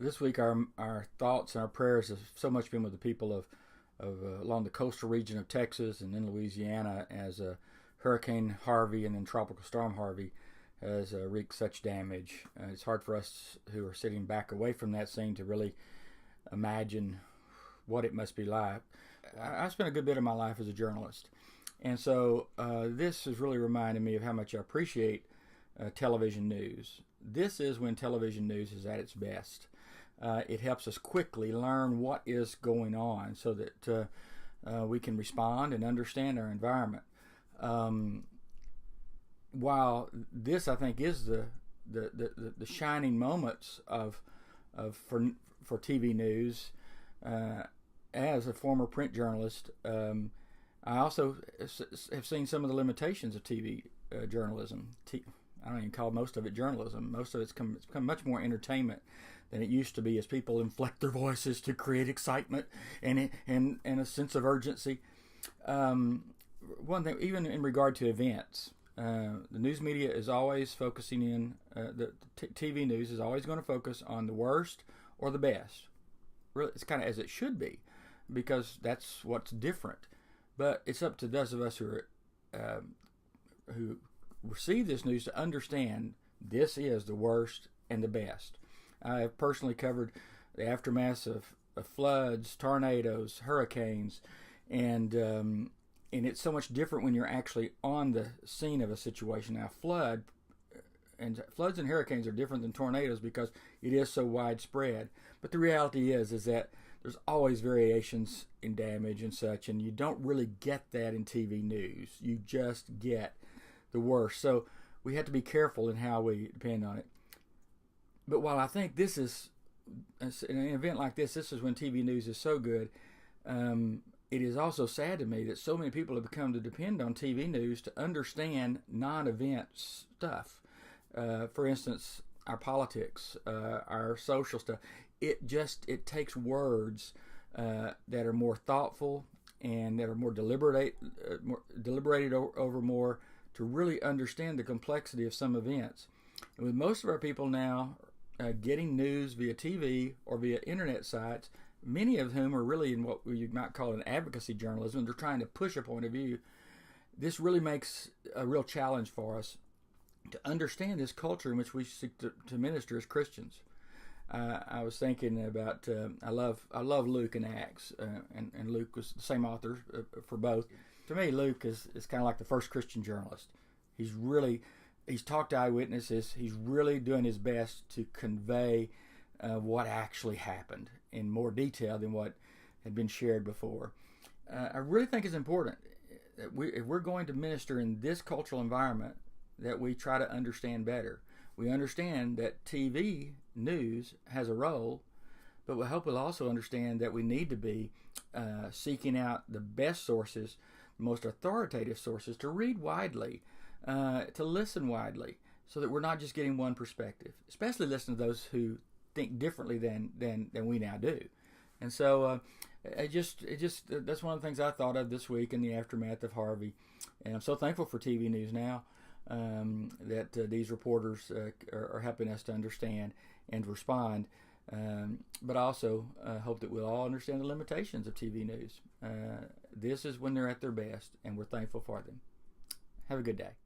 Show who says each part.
Speaker 1: this week our thoughts and our prayers have so much been with the people of along the coastal region of Texas and in Louisiana as Hurricane Harvey and then Tropical Storm Harvey has wreaked such damage. It's hard for us who are sitting back away from that scene to really imagine what it must be like. I spent a good bit of my life as a journalist, and so this has really reminded me of how much I appreciate television news. This is when television news is at its best. It helps us quickly learn what is going on so that we can respond and understand our environment. While this, I think, is the shining moments for TV news, as a former print journalist, I also have seen some of the limitations of TV journalism. I don't even call most of it journalism. Most of it's become much more entertainment than it used to be, as people inflect their voices to create excitement and a sense of urgency. One thing, even in regard to events, the news media is always focusing in, the TV news is always going to focus on the worst or the best. Really, it's kind of as it should be, because that's what's different. But it's up to those of us who receive this news to understand this is the worst and the best. I have personally covered the aftermath of floods, tornadoes, hurricanes, and it's so much different when you're actually on the scene of a situation. Now, floods and hurricanes are different than tornadoes because it is so widespread. But the reality is that there's always variations in damage and such, and you don't really get that in TV news. You just get the worst. So we have to be careful in how we depend on it. But while I think this is, in an event like this is when TV news is so good, it is also sad to me that so many people have come to depend on TV news to understand non-event stuff. For instance, our politics, our social stuff. It takes words that are more thoughtful and that are more deliberated over more to really understand the complexity of some events. And with most of our people now getting news via TV or via internet sites, many of whom are really in what you might call an advocacy journalism, they're trying to push a point of view. This really makes a real challenge for us to understand this culture in which we seek to minister as Christians. I was thinking about I love Luke and Acts, and Luke was the same author for both. To me, Luke is kind of like the first Christian journalist. He's talked to eyewitnesses. He's really doing his best to convey what actually happened in more detail than what had been shared before. I really think it's important that if we're going to minister in this cultural environment, that we try to understand better. We understand that TV news has a role, but we hope we'll also understand that we need to be seeking out the best sources, the most authoritative sources, to read widely, to listen widely, so that we're not just getting one perspective, especially listening to those who think differently than we now do. And so that's one of the things I thought of this week in the aftermath of Harvey. And I'm so thankful for TV news now, that these reporters are helping us to understand and respond. But I also hope that we'll all understand the limitations of TV news. This is when they're at their best, and we're thankful for them. Have a good day.